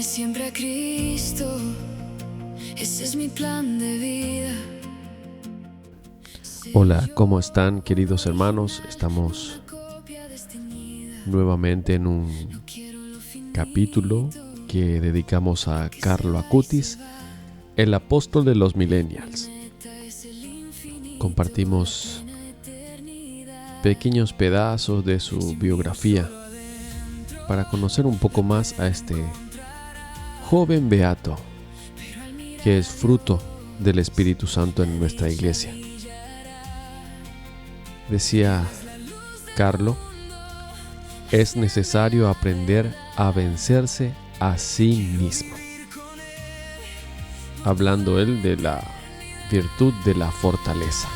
siempre a Cristo, ese es mi plan de vida. Hola, ¿cómo están, queridos hermanos? Estamos nuevamente en un capítulo que dedicamos a Carlo Acutis, el apóstol de los millennials. Compartimos pequeños pedazos de su biografía para conocer un poco más a este joven beato que es fruto del Espíritu Santo en nuestra iglesia. Decía Carlo, es necesario aprender a vencerse a sí mismo. Hablando él de la virtud de la fortaleza.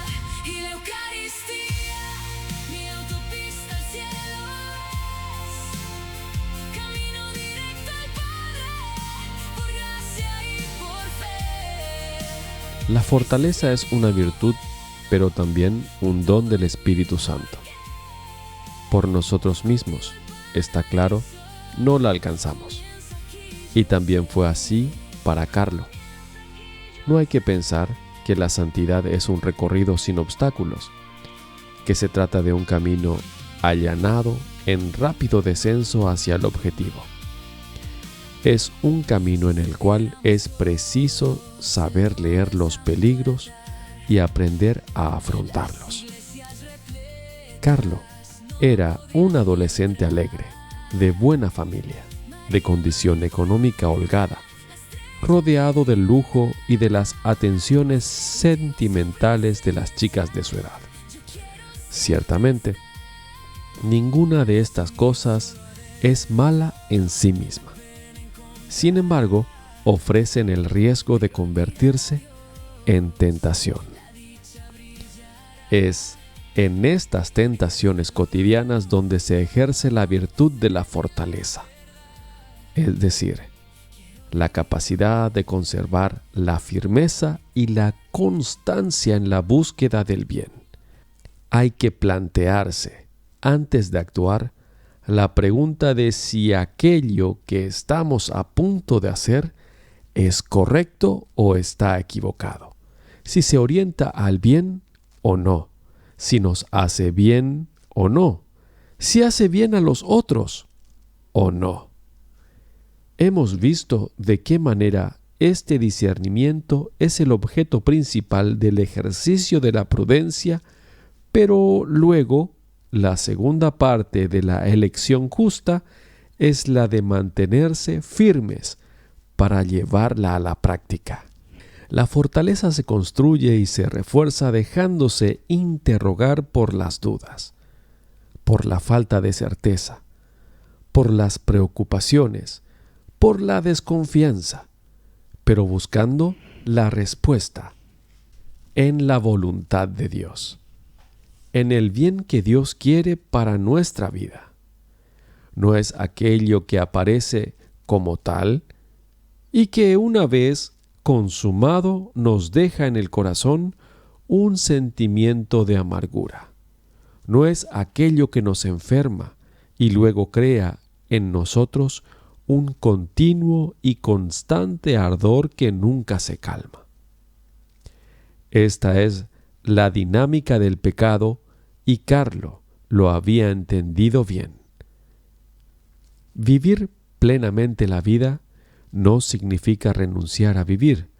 La fortaleza es una virtud, pero también un don del Espíritu Santo. Por nosotros mismos, está claro, no la alcanzamos. Y también fue así para Carlo. No hay que pensar que la santidad es un recorrido sin obstáculos, que se trata de un camino allanado en rápido descenso hacia el objetivo. Es un camino en el cual es preciso saber leer los peligros y aprender a afrontarlos. Carlo era un adolescente alegre, de buena familia, de condición económica holgada, rodeado del lujo y de las atenciones sentimentales de las chicas de su edad. Ciertamente, ninguna de estas cosas es mala en sí misma. Sin embargo, ofrecen el riesgo de convertirse en tentación. Es en estas tentaciones cotidianas donde se ejerce la virtud de la fortaleza, es decir, la capacidad de conservar la firmeza y la constancia en la búsqueda del bien. Hay que plantearse, antes de actuar, la pregunta de si aquello que estamos a punto de hacer es correcto o está equivocado, si se orienta al bien o no, si nos hace bien o no, si hace bien a los otros o no. Hemos visto de qué manera este discernimiento es el objeto principal del ejercicio de la prudencia, pero luego la segunda parte de la elección justa es la de mantenerse firmes para llevarla a la práctica. La fortaleza se construye y se refuerza dejándose interrogar por las dudas, por la falta de certeza, por las preocupaciones, por la desconfianza, pero buscando la respuesta en la voluntad de Dios, en el bien que Dios quiere para nuestra vida. No es aquello que aparece como tal y que una vez consumado nos deja en el corazón un sentimiento de amargura. No es aquello que nos enferma y luego crea en nosotros un continuo y constante ardor que nunca se calma. Esta es la dinámica del pecado y Carlo lo había entendido bien. Vivir plenamente la vida no significa renunciar a vivir,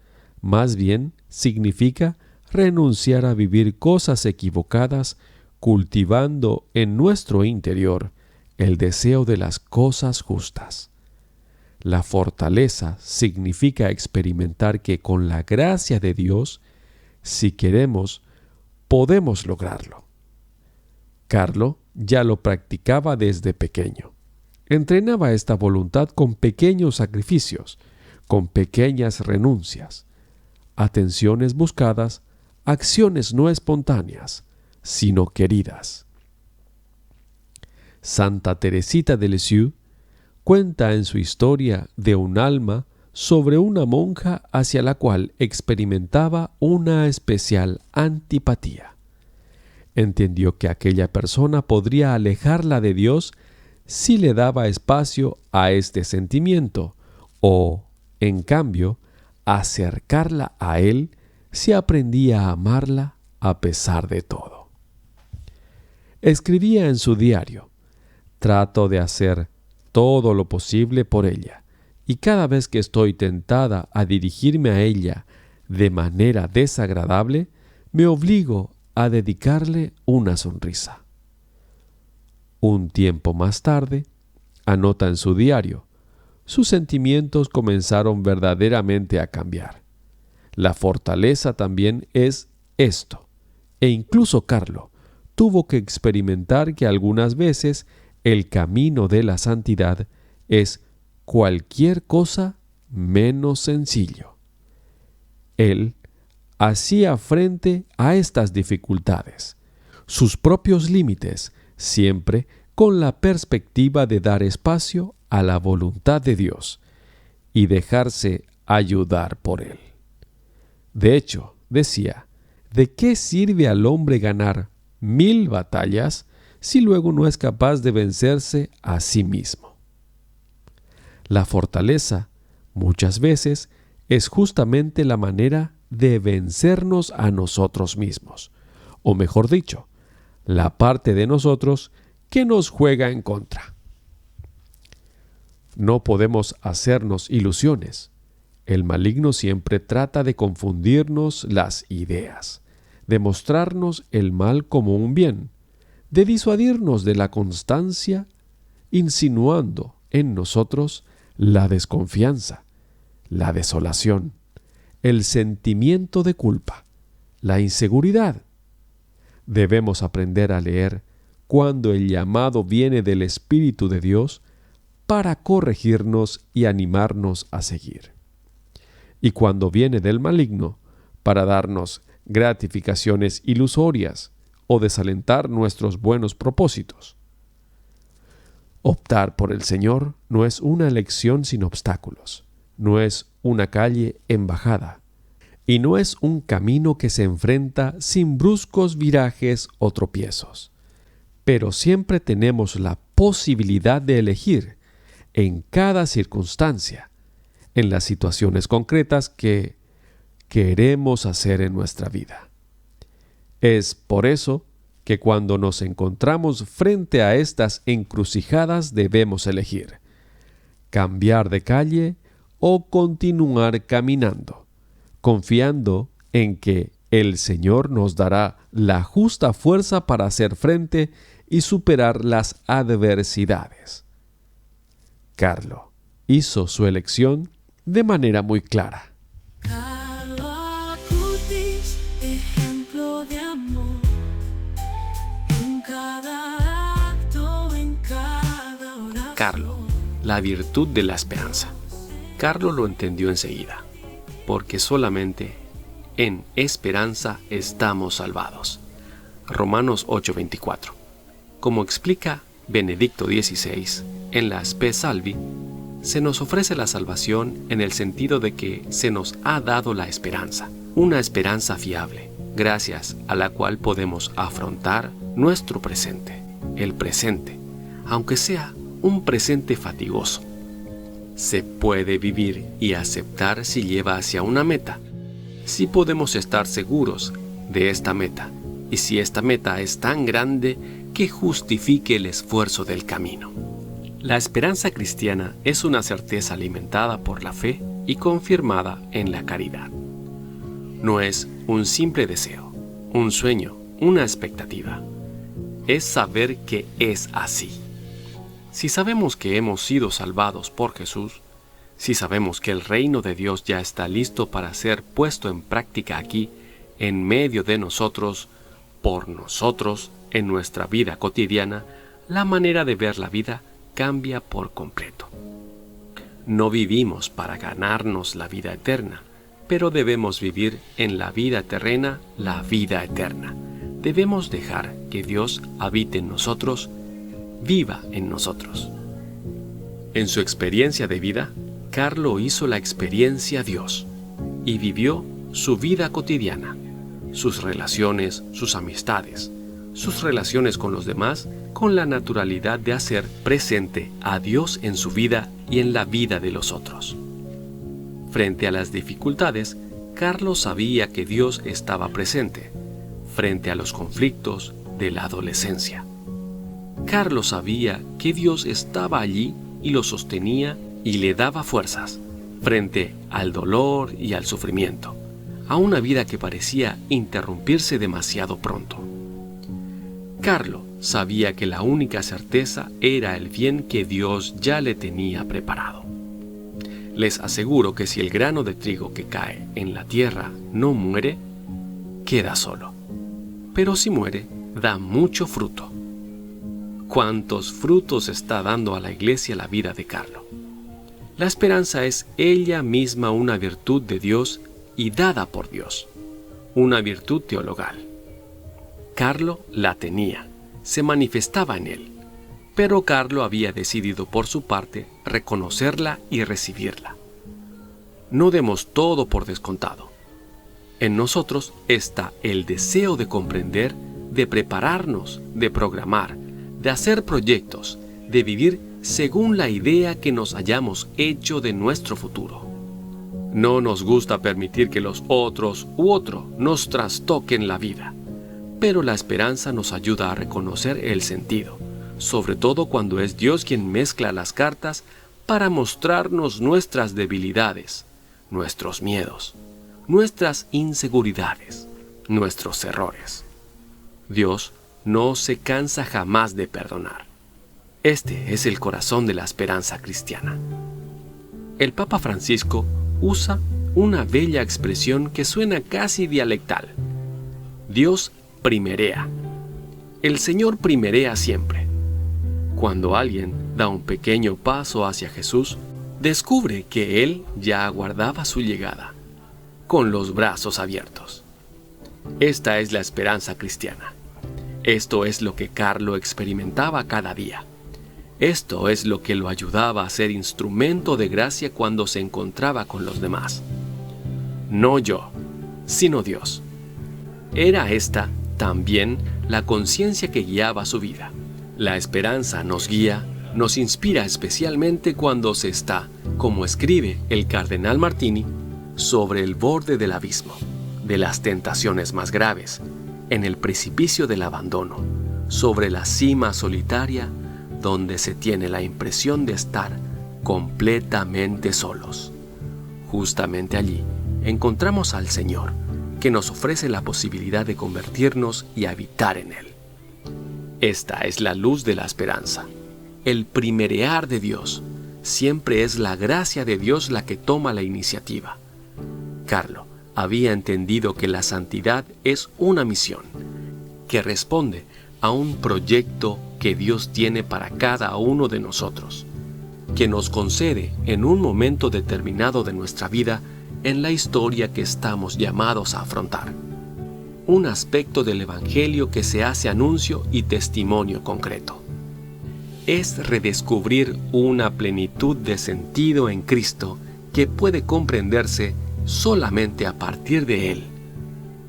más bien significa renunciar a vivir cosas equivocadas, cultivando en nuestro interior el deseo de las cosas justas. La fortaleza significa experimentar que con la gracia de Dios, si queremos, podemos lograrlo. Carlo ya lo practicaba desde pequeño. Entrenaba esta voluntad con pequeños sacrificios, con pequeñas renuncias, atenciones buscadas, acciones no espontáneas, sino queridas. Santa Teresita de Lisieux cuenta en su historia de un alma sobre una monja hacia la cual experimentaba una especial antipatía. Entendió que aquella persona podría alejarla de Dios si le daba espacio a este sentimiento o, en cambio, acercarla a Él si aprendía a amarla a pesar de todo. Escribía en su diario: trato de hacer todo lo posible por ella, y cada vez que estoy tentada a dirigirme a ella de manera desagradable, me obligo a dedicarle una sonrisa. Un tiempo más tarde, anota en su diario, sus sentimientos comenzaron verdaderamente a cambiar. La fortaleza también es esto, e incluso Carlo tuvo que experimentar que algunas veces el camino de la santidad es cualquier cosa menos sencillo. Él hacía frente a estas dificultades, sus propios límites, siempre con la perspectiva de dar espacio a la voluntad de Dios y dejarse ayudar por Él. De hecho, decía, ¿de qué sirve al hombre ganar 1000 batallas si luego no es capaz de vencerse a sí mismo? La fortaleza, muchas veces, es justamente la manera de vencernos a nosotros mismos, o mejor dicho, la parte de nosotros que nos juega en contra. No podemos hacernos ilusiones. El maligno siempre trata de confundirnos las ideas, de mostrarnos el mal como un bien, de disuadirnos de la constancia, insinuando en nosotros la desconfianza, la desolación, el sentimiento de culpa, la inseguridad. Debemos aprender a leer cuando el llamado viene del Espíritu de Dios para corregirnos y animarnos a seguir, y cuando viene del maligno para darnos gratificaciones ilusorias o desalentar nuestros buenos propósitos. Optar por el Señor no es una elección sin obstáculos, no es una calle en bajada, y no es un camino que se enfrenta sin bruscos virajes o tropiezos. Pero siempre tenemos la posibilidad de elegir en cada circunstancia, en las situaciones concretas que queremos hacer en nuestra vida. Es por eso que cuando nos encontramos frente a estas encrucijadas debemos elegir: cambiar de calle o continuar caminando, confiando en que el Señor nos dará la justa fuerza para hacer frente y superar las adversidades. Carlo hizo su elección de manera muy clara. Carlo Acutis, ejemplo de amor, en cada acto, en cada oración. Carlo, la virtud de la esperanza. Carlo lo entendió enseguida, porque solamente en esperanza estamos salvados. Romanos 8:24. Como explica Benedicto XVI en la Spe Salvi, se nos ofrece la salvación en el sentido de que se nos ha dado la esperanza, una esperanza fiable, gracias a la cual podemos afrontar nuestro presente, el presente, aunque sea un presente fatigoso. Se puede vivir y aceptar si lleva hacia una meta, si podemos estar seguros de esta meta, y si esta meta es tan grande que justifique el esfuerzo del camino. La esperanza cristiana es una certeza alimentada por la fe y confirmada en la caridad. No es un simple deseo, un sueño, una expectativa. Es saber que es así. Si sabemos que hemos sido salvados por Jesús, si sabemos que el reino de Dios ya está listo para ser puesto en práctica aquí, en medio de nosotros, por nosotros, en nuestra vida cotidiana, la manera de ver la vida cambia por completo. No vivimos para ganarnos la vida eterna, pero debemos vivir en la vida terrena la vida eterna. Debemos dejar que Dios habite en nosotros, viva en nosotros. En su experiencia de vida, Carlo hizo la experiencia Dios y vivió su vida cotidiana, sus relaciones, sus amistades, sus relaciones con los demás, con la naturalidad de hacer presente a Dios en su vida y en la vida de los otros. Frente a las dificultades, Carlos sabía que Dios estaba presente, frente a los conflictos de la adolescencia. Carlos sabía que Dios estaba allí y lo sostenía y le daba fuerzas, frente al dolor y al sufrimiento, a una vida que parecía interrumpirse demasiado pronto. Carlos sabía que la única certeza era el bien que Dios ya le tenía preparado. Les aseguro que si el grano de trigo que cae en la tierra no muere, queda solo. Pero si muere, da mucho fruto. ¿Cuántos frutos está dando a la iglesia la vida de Carlos? La esperanza es ella misma una virtud de Dios y dada por Dios, una virtud teologal. Carlos la tenía, se manifestaba en él, pero Carlos había decidido por su parte reconocerla y recibirla. No demos todo por descontado. En nosotros está el deseo de comprender, de prepararnos, de programar, de hacer proyectos, de vivir según la idea que nos hayamos hecho de nuestro futuro. No nos gusta permitir que los otros u otro nos trastoquen la vida, pero la esperanza nos ayuda a reconocer el sentido, sobre todo cuando es Dios quien mezcla las cartas para mostrarnos nuestras debilidades, nuestros miedos, nuestras inseguridades, nuestros errores. Dios no se cansa jamás de perdonar. Este es el corazón de la esperanza cristiana. El Papa Francisco usa una bella expresión que suena casi dialectal. Dios primerea. El Señor primerea siempre. Cuando alguien da un pequeño paso hacia Jesús, descubre que Él ya aguardaba su llegada, con los brazos abiertos. Esta es la esperanza cristiana. Esto es lo que Carlos experimentaba cada día. Esto es lo que lo ayudaba a ser instrumento de gracia cuando se encontraba con los demás. No yo, sino Dios. Era esta también la conciencia que guiaba su vida. La esperanza nos guía, nos inspira especialmente cuando se está, como escribe el cardenal Martini, sobre el borde del abismo, de las tentaciones más graves, en el precipicio del abandono, sobre la cima solitaria donde se tiene la impresión de estar completamente solos. Justamente allí encontramos al Señor, que nos ofrece la posibilidad de convertirnos y habitar en Él. Esta es la luz de la esperanza. El primerear de Dios. Siempre es la gracia de Dios la que toma la iniciativa. Carlos había entendido que la santidad es una misión, que responde a un proyecto que Dios tiene para cada uno de nosotros, que nos concede en un momento determinado de nuestra vida en la historia que estamos llamados a afrontar. Un aspecto del Evangelio que se hace anuncio y testimonio concreto. Es redescubrir una plenitud de sentido en Cristo que puede comprenderse solamente a partir de Él,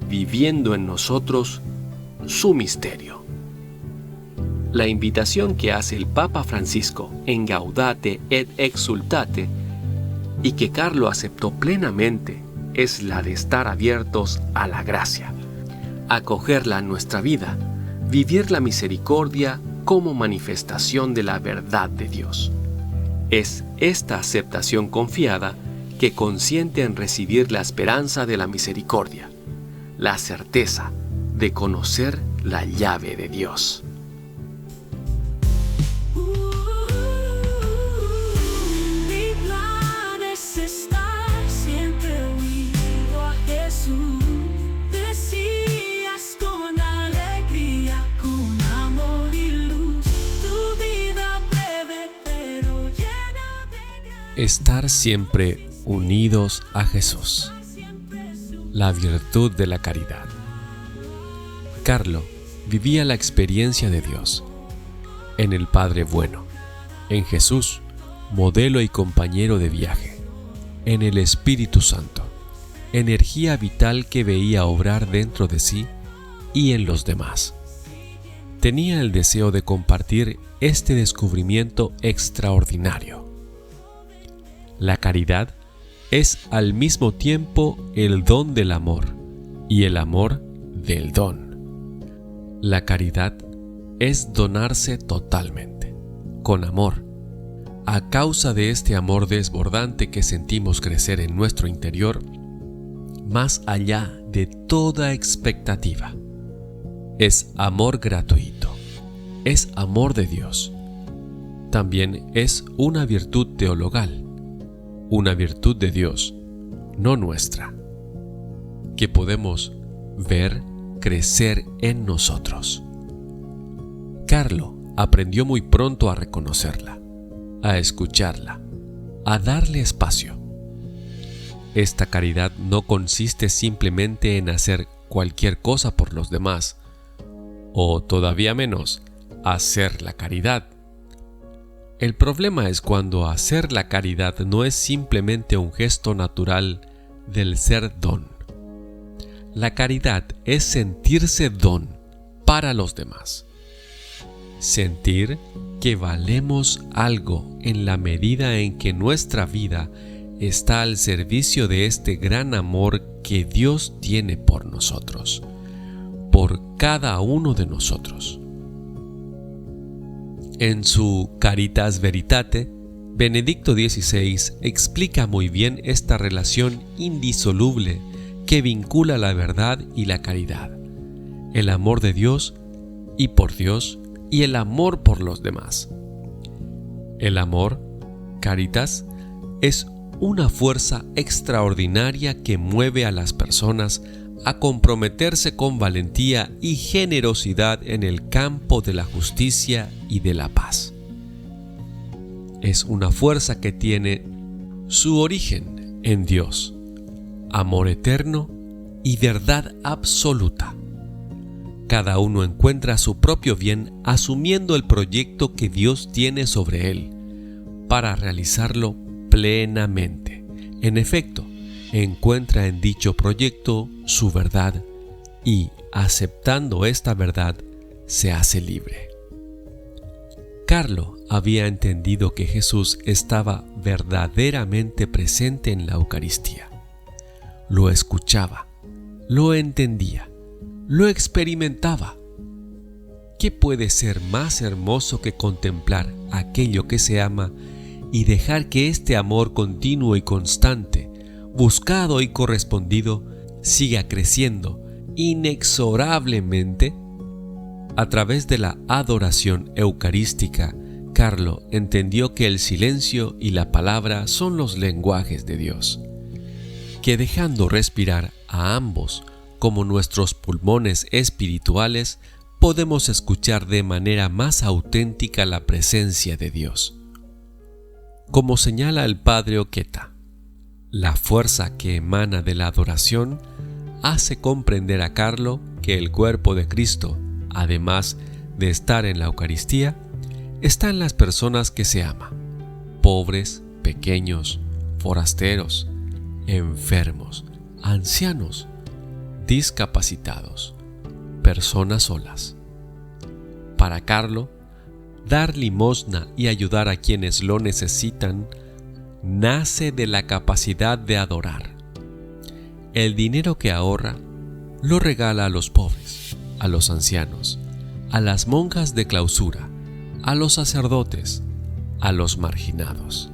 viviendo en nosotros su misterio. La invitación que hace el Papa Francisco en Gaudate et Exsultate y que Carlos aceptó plenamente es la de estar abiertos a la gracia, acogerla en nuestra vida, vivir la misericordia como manifestación de la verdad de Dios. Es esta aceptación confiada que consiente en recibir la esperanza de la misericordia, la certeza de conocer la llave de Dios. Estar siempre unidos a Jesús. La virtud de la caridad. Carlos vivía la experiencia de Dios, en el Padre bueno, en Jesús, modelo y compañero de viaje, en el Espíritu Santo, energía vital que veía obrar dentro de sí y en los demás. Tenía el deseo de compartir este descubrimiento extraordinario. La caridad es al mismo tiempo el don del amor y el amor del don. La caridad es donarse totalmente, con amor. A causa de este amor desbordante que sentimos crecer en nuestro interior, más allá de toda expectativa. Es amor gratuito, es amor de Dios. También es una virtud teologal, una virtud de Dios, no nuestra, que podemos ver crecer en nosotros. Carlo aprendió muy pronto a reconocerla, a escucharla, a darle espacio. Esta caridad no consiste simplemente en hacer cualquier cosa por los demás, o todavía menos, hacer la caridad. El problema es cuando hacer la caridad no es simplemente un gesto natural del ser don. La caridad es sentirse don para los demás. Sentir que valemos algo en la medida en que nuestra vida está al servicio de este gran amor que Dios tiene por nosotros, por cada uno de nosotros. En su Caritas Veritate, Benedicto XVI explica muy bien esta relación indisoluble que vincula la verdad y la caridad, el amor de Dios y por Dios y el amor por los demás. El amor, caritas, es una fuerza extraordinaria que mueve a las personas a comprometerse con valentía y generosidad en el campo de la justicia y de la paz. Es una fuerza que tiene su origen en Dios, amor eterno y verdad absoluta. Cada uno encuentra su propio bien asumiendo el proyecto que Dios tiene sobre él, para realizarlo plenamente. En efecto, encuentra en dicho proyecto su verdad y, aceptando esta verdad, se hace libre. Carlo había entendido que Jesús estaba verdaderamente presente en la Eucaristía. Lo escuchaba, lo entendía, lo experimentaba. ¿Qué puede ser más hermoso que contemplar aquello que se ama y dejar que este amor continuo y constante, buscado y correspondido, siga creciendo inexorablemente? A través de la adoración eucarística, Carlo entendió que el silencio y la palabra son los lenguajes de Dios, que dejando respirar a ambos como nuestros pulmones espirituales, podemos escuchar de manera más auténtica la presencia de Dios. Como señala el padre Oqueta, la fuerza que emana de la adoración hace comprender a Carlo que el cuerpo de Cristo, además de estar en la Eucaristía, está en las personas que se ama, pobres, pequeños, forasteros, enfermos, ancianos, discapacitados, personas solas. Para Carlo, dar limosna y ayudar a quienes lo necesitan nace de la capacidad de adorar. El dinero que ahorra lo regala a los pobres, a los ancianos, a las monjas de clausura, a los sacerdotes, a los marginados.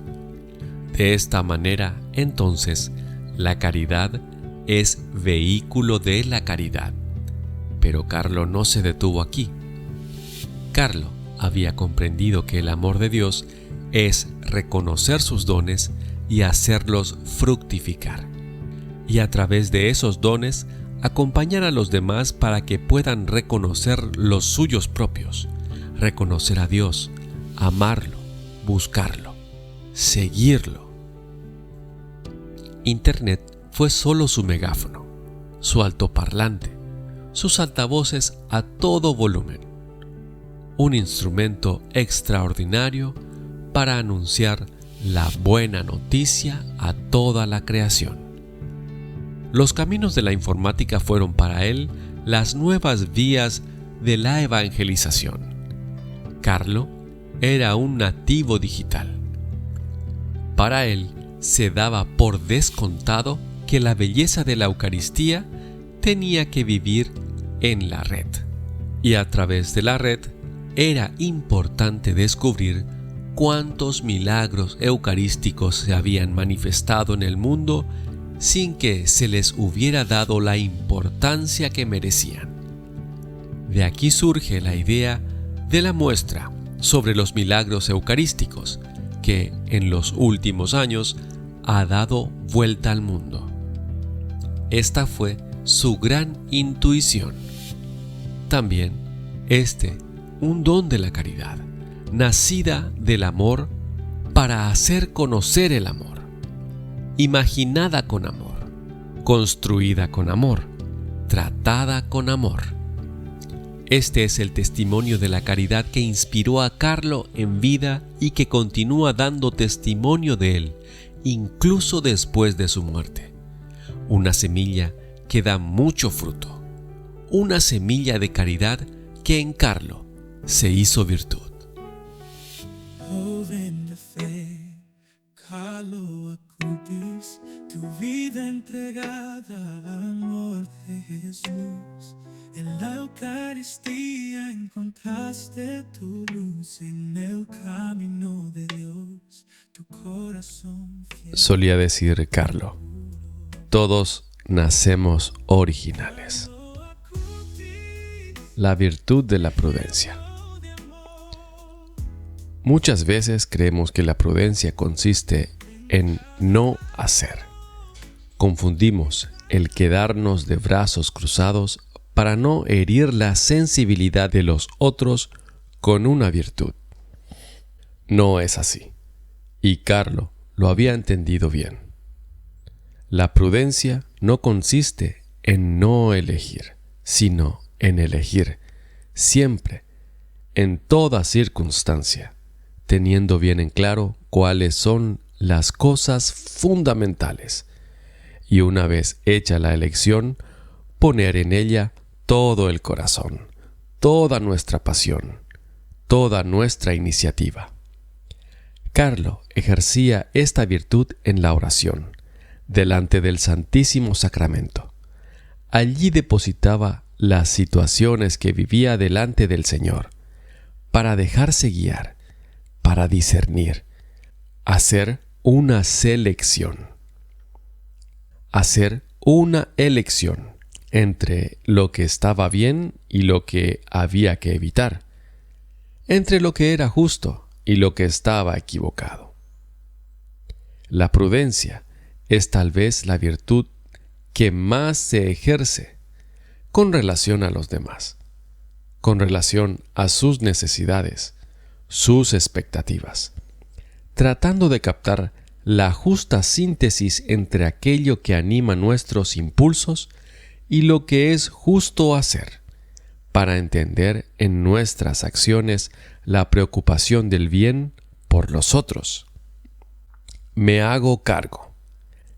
De esta manera, entonces, la caridad es vehículo de la caridad. Pero Carlo no se detuvo aquí. Carlo había comprendido que el amor de Dios es reconocer sus dones y hacerlos fructificar, y a través de esos dones acompañar a los demás para que puedan reconocer los suyos propios, reconocer a Dios, amarlo, buscarlo, seguirlo. Internet fue solo su megáfono, su altoparlante, sus altavoces a todo volumen, un instrumento extraordinario para anunciar la buena noticia a toda la creación. Los caminos de la informática fueron para él las nuevas vías de la evangelización. Carlo era un nativo digital. Para él, se daba por descontado que la belleza de la Eucaristía tenía que vivir en la red. Y a través de la red era importante descubrir cuántos milagros eucarísticos se habían manifestado en el mundo sin que se les hubiera dado la importancia que merecían. De aquí surge la idea de la muestra sobre los milagros eucarísticos, que en los últimos años ha dado vuelta al mundo. Esta fue su gran intuición. También un don de la caridad, nacida del amor para hacer conocer el amor, imaginada con amor, construida con amor, tratada con amor. Este es el testimonio de la caridad que inspiró a Carlo en vida y que continúa dando testimonio de él, incluso después de su muerte. Una semilla que da mucho fruto. Una semilla de caridad que en Carlo se hizo virtud. Joven de fe, Carlo Acutis, tu vida entregada al amor de Jesús. En la Eucaristía encontraste tu luz, en el camino de Dios, tu corazón fiel. Solía decir Carlo, todos nacemos originales. La virtud de la prudencia. Muchas veces creemos que la prudencia consiste en no hacer. Confundimos el quedarnos de brazos cruzados para no herir la sensibilidad de los otros con una virtud. No es así, y Carlo lo había entendido bien. La prudencia no consiste en no elegir, sino en elegir siempre, en toda circunstancia, teniendo bien en claro cuáles son las cosas fundamentales, y una vez hecha la elección, poner en ella todo el corazón, toda nuestra pasión, toda nuestra iniciativa. Carlo ejercía esta virtud en la oración, delante del Santísimo Sacramento. Allí depositaba las situaciones que vivía delante del Señor, para dejarse guiar, para discernir, hacer una selección. Hacer una elección entre lo que estaba bien y lo que había que evitar, entre lo que era justo y lo que estaba equivocado. La prudencia es tal vez la virtud que más se ejerce con relación a los demás, con relación a sus necesidades, sus expectativas, tratando de captar la justa síntesis entre aquello que anima nuestros impulsos y lo que es justo hacer, para entender en nuestras acciones la preocupación del bien por los otros. Me hago cargo,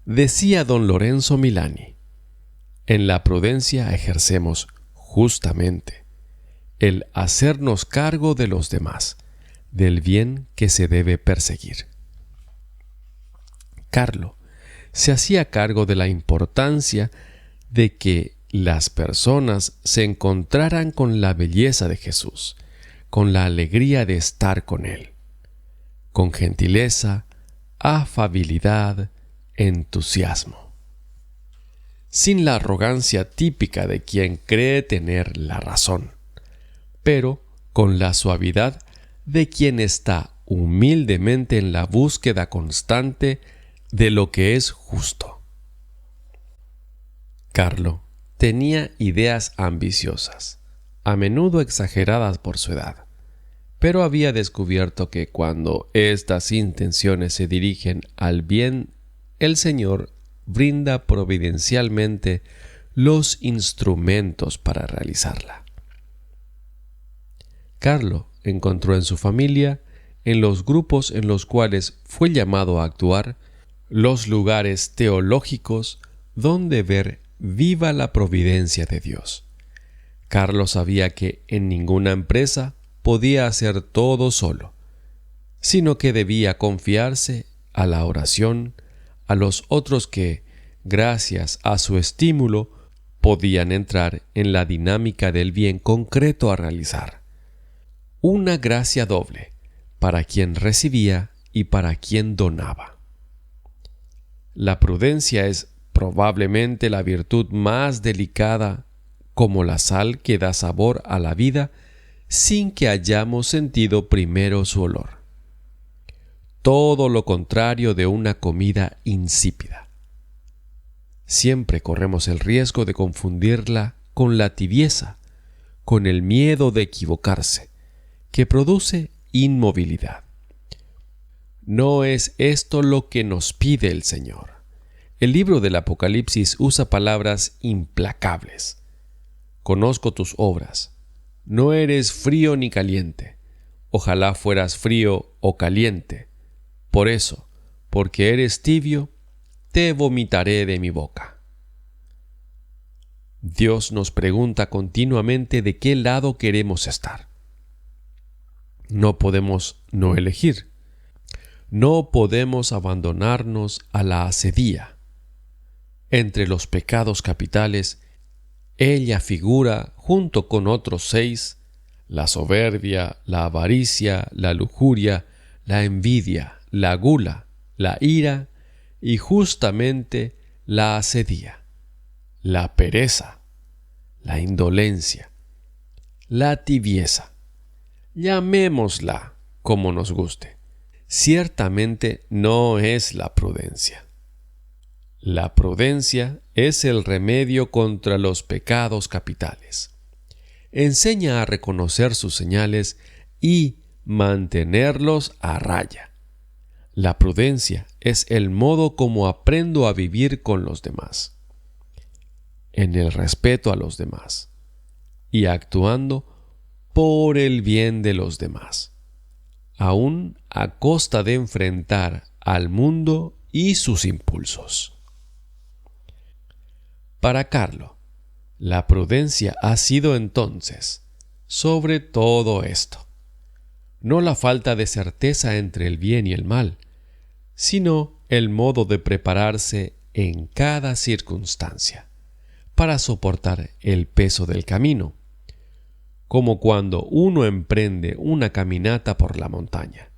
decía don Lorenzo Milani. En la prudencia ejercemos justamente el hacernos cargo de los demás, del bien que se debe perseguir. Carlo se hacía cargo de la importancia de que las personas se encontraran con la belleza de Jesús, con la alegría de estar con Él, con gentileza, afabilidad, entusiasmo, sin la arrogancia típica de quien cree tener la razón, pero con la suavidad de quien está humildemente en la búsqueda constante de lo que es justo. Carlo tenía ideas ambiciosas, a menudo exageradas por su edad, pero había descubierto que cuando estas intenciones se dirigen al bien, el Señor brinda providencialmente los instrumentos para realizarla. Carlo encontró en su familia, en los grupos en los cuales fue llamado a actuar, los lugares teológicos donde ver viva la providencia de Dios. Carlo sabía que en ninguna empresa podía hacer todo solo, sino que debía confiarse a la oración, a los otros que, gracias a su estímulo, podían entrar en la dinámica del bien concreto a realizar. Una gracia doble para quien recibía y para quien donaba. La prudencia es probablemente la virtud más delicada, como la sal que da sabor a la vida sin que hayamos sentido primero su olor. Todo lo contrario de una comida insípida. Siempre corremos el riesgo de confundirla con la tibieza, con el miedo de equivocarse, que produce inmovilidad. No es esto lo que nos pide el Señor. El libro del Apocalipsis usa palabras implacables. Conozco tus obras. No eres frío ni caliente. Ojalá fueras frío o caliente. Por eso, porque eres tibio, te vomitaré de mi boca. Dios nos pregunta continuamente de qué lado queremos estar. No podemos no elegir. No podemos abandonarnos a la asedía. Entre los pecados capitales, ella figura, junto con otros 6, la soberbia, la avaricia, la lujuria, la envidia, la gula, la ira y justamente la asedía, la pereza, la indolencia, la tibieza. Llamémosla como nos guste. Ciertamente no es la prudencia. La prudencia es el remedio contra los pecados capitales. Enseña a reconocer sus señales y mantenerlos a raya. La prudencia es el modo como aprendo a vivir con los demás, en el respeto a los demás y actuando por el bien de los demás, aun a costa de enfrentar al mundo y sus impulsos. Para Carlo, la prudencia ha sido entonces, sobre todo esto, no la falta de certeza entre el bien y el mal, sino el modo de prepararse en cada circunstancia para soportar el peso del camino, como cuando uno emprende una caminata por la montaña.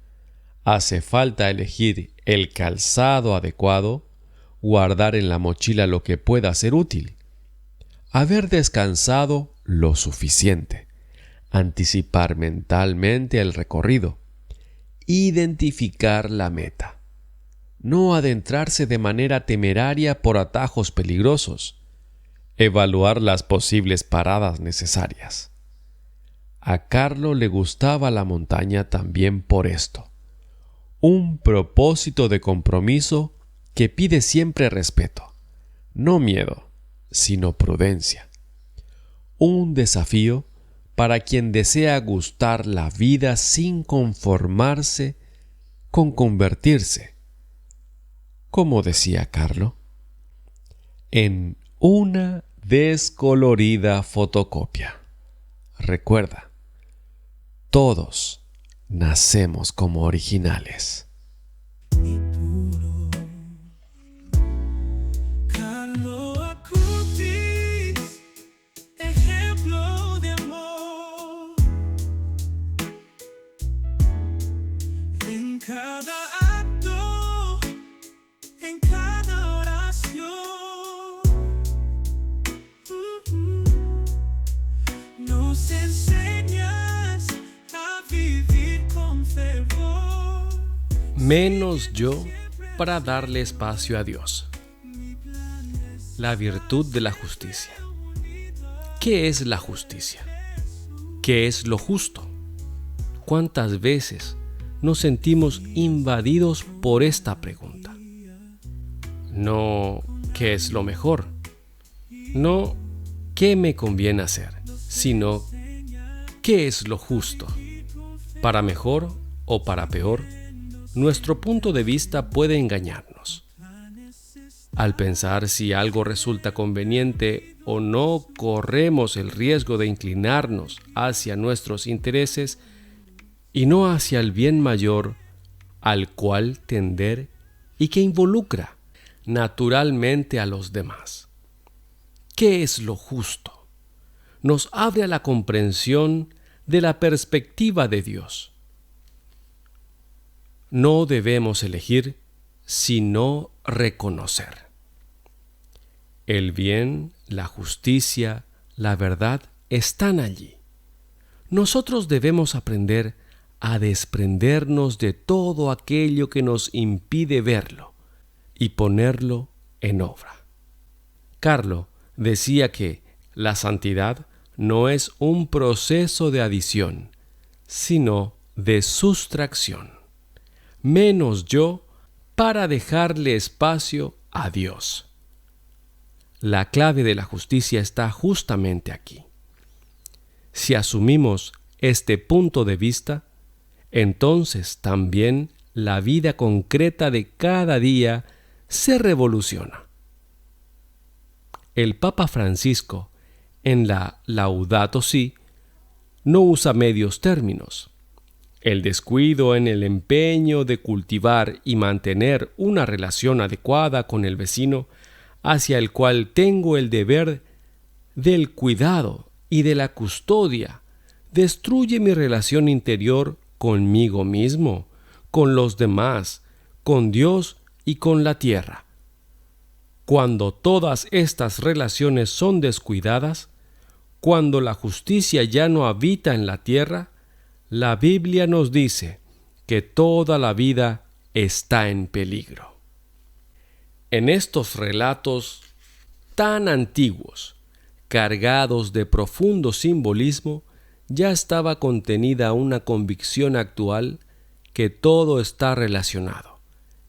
Hace falta elegir el calzado adecuado, guardar en la mochila lo que pueda ser útil, haber descansado lo suficiente, anticipar mentalmente el recorrido, identificar la meta, no adentrarse de manera temeraria por atajos peligrosos, evaluar las posibles paradas necesarias. A Carlo le gustaba la montaña también por esto, un propósito de compromiso que pide siempre respeto, no miedo, sino prudencia. Un desafío para quien desea gustar la vida sin conformarse con convertirse, como decía Carlo, en una descolorida fotocopia. Recuerda, todos nacemos como originales. Cada acto, en cada oración, nos enseñas a vivir con fervor. Menos yo para darle espacio a Dios. La virtud de la justicia. ¿Qué es la justicia? ¿Qué es lo justo? ¿Cuántas veces nos sentimos invadidos por esta pregunta? No ¿qué es lo mejor? No ¿qué me conviene hacer? Sino ¿qué es lo justo? Para mejor o para peor, nuestro punto de vista puede engañarnos. Al pensar si algo resulta conveniente o no, corremos el riesgo de inclinarnos hacia nuestros intereses y no hacia el bien mayor al cual tender y que involucra naturalmente a los demás. ¿Qué es lo justo? Nos abre a la comprensión de la perspectiva de Dios. No debemos elegir, sino reconocer. El bien, la justicia, la verdad están allí. Nosotros debemos aprender a desprendernos de todo aquello que nos impide verlo y ponerlo en obra. Carlo decía que la santidad no es un proceso de adición, sino de sustracción. Menos yo para dejarle espacio a Dios. La clave de la justicia está justamente aquí. Si asumimos este punto de vista, entonces también la vida concreta de cada día se revoluciona. El Papa Francisco, en la Laudato Si, no usa medios términos. El descuido en el empeño de cultivar y mantener una relación adecuada con el vecino, hacia el cual tengo el deber del cuidado y de la custodia, destruye mi relación interior conmigo mismo, con los demás, con Dios y con la tierra. Cuando todas estas relaciones son descuidadas, cuando la justicia ya no habita en la tierra, la Biblia nos dice que toda la vida está en peligro. En estos relatos tan antiguos, cargados de profundo simbolismo, ya estaba contenida una convicción actual que todo está relacionado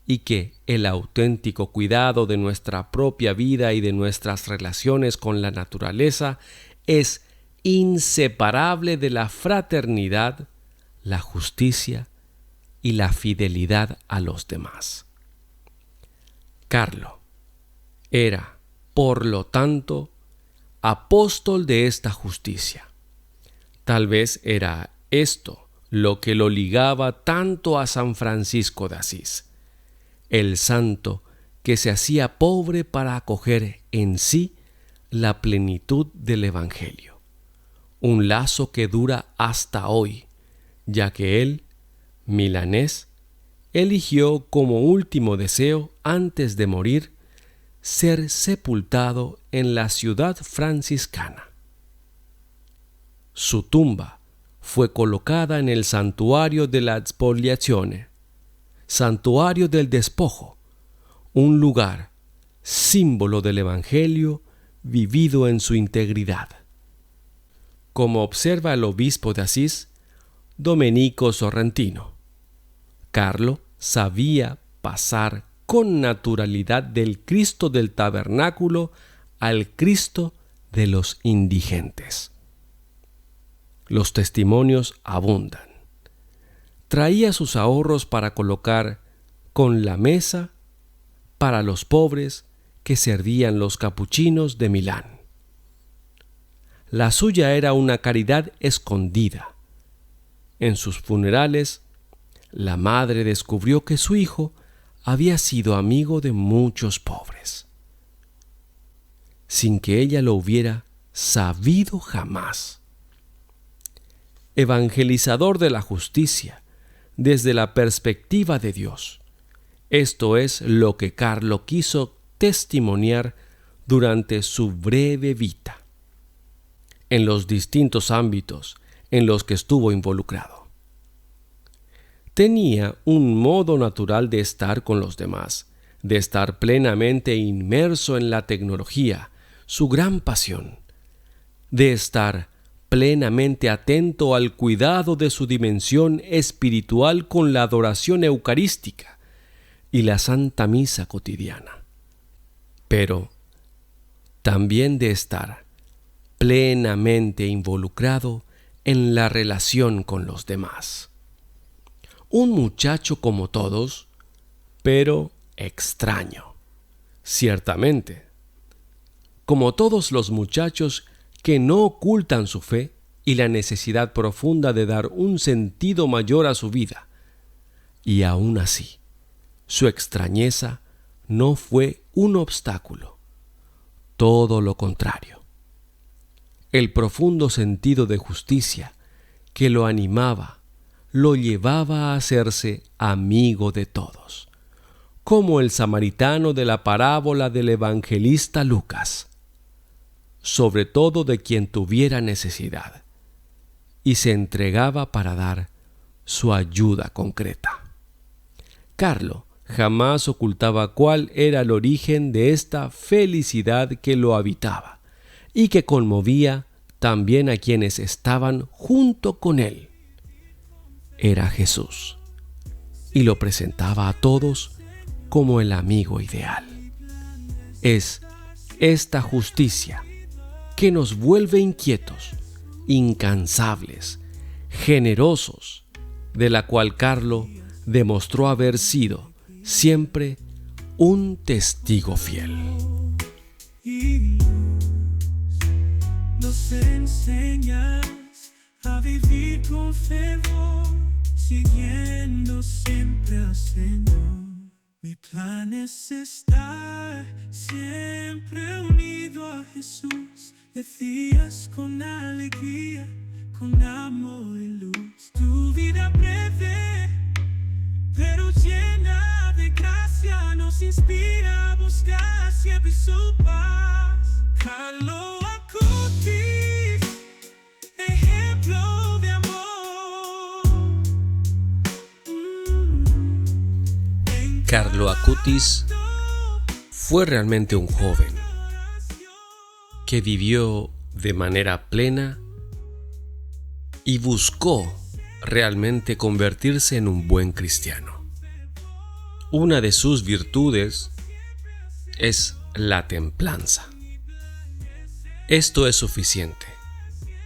y que el auténtico cuidado de nuestra propia vida y de nuestras relaciones con la naturaleza es inseparable de la fraternidad, la justicia y la fidelidad a los demás. Carlo era, por lo tanto, apóstol de esta justicia. Tal vez era esto lo que lo ligaba tanto a San Francisco de Asís, el santo que se hacía pobre para acoger en sí la plenitud del Evangelio, un lazo que dura hasta hoy, ya que él, milanés, eligió como último deseo antes de morir ser sepultado en la ciudad franciscana. Su tumba fue colocada en el santuario de la Spoliazione, santuario del despojo, un lugar, símbolo del Evangelio vivido en su integridad. Como observa el obispo de Asís, Domenico Sorrentino, Carlo sabía pasar con naturalidad del Cristo del tabernáculo al Cristo de los indigentes. Los testimonios abundan. Traía sus ahorros para colocar con la mesa para los pobres que servían los capuchinos de Milán. La suya era una caridad escondida. En sus funerales, la madre descubrió que su hijo había sido amigo de muchos pobres, sin que ella lo hubiera sabido jamás. Evangelizador de la justicia, desde la perspectiva de Dios. Esto es lo que Carlo quiso testimoniar durante su breve vida, en los distintos ámbitos en los que estuvo involucrado. Tenía un modo natural de estar con los demás, de estar plenamente inmerso en la tecnología, su gran pasión, de estar plenamente atento al cuidado de su dimensión espiritual con la adoración eucarística y la Santa Misa cotidiana, pero también de estar plenamente involucrado en la relación con los demás. Un muchacho como todos, pero extraño, ciertamente. Como todos los muchachos que no ocultan su fe y la necesidad profunda de dar un sentido mayor a su vida. Y aún así, su extrañeza no fue un obstáculo. Todo lo contrario. El profundo sentido de justicia que lo animaba, lo llevaba a hacerse amigo de todos, como el samaritano de la parábola del evangelista Lucas, sobre todo de quien tuviera necesidad, y se entregaba para dar su ayuda concreta. Carlo jamás ocultaba cuál era el origen de esta felicidad que lo habitaba y que conmovía también a quienes estaban junto con él. Era Jesús, y lo presentaba a todos como el amigo ideal. Es esta justicia que nos vuelve inquietos, incansables, generosos, de la cual Carlo demostró haber sido siempre un testigo fiel. Y nos enseñas a vivir con fervor, siguiendo siempre al Señor. Mi plan es estar siempre unido a Jesús. Decías con alegría, con amor y luz. Tu vida breve, pero llena de gracia, nos inspira a buscar siempre su paz. Carlo Acutis, ejemplo de amor. Carlo Acutis fue realmente un joven que vivió de manera plena y buscó realmente convertirse en un buen cristiano. Una de sus virtudes es la templanza. Esto es suficiente.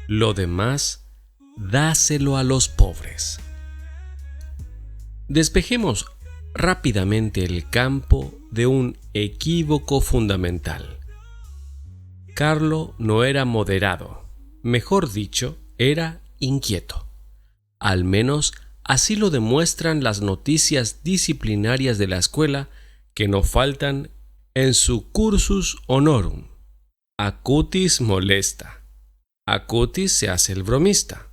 Lo demás, dáselo a los pobres. Despejemos rápidamente el campo de un equívoco fundamental. Carlo no era moderado, mejor dicho, era inquieto. Al menos así lo demuestran las noticias disciplinarias de la escuela que no faltan en su cursus honorum. Acutis molesta. Acutis se hace el bromista.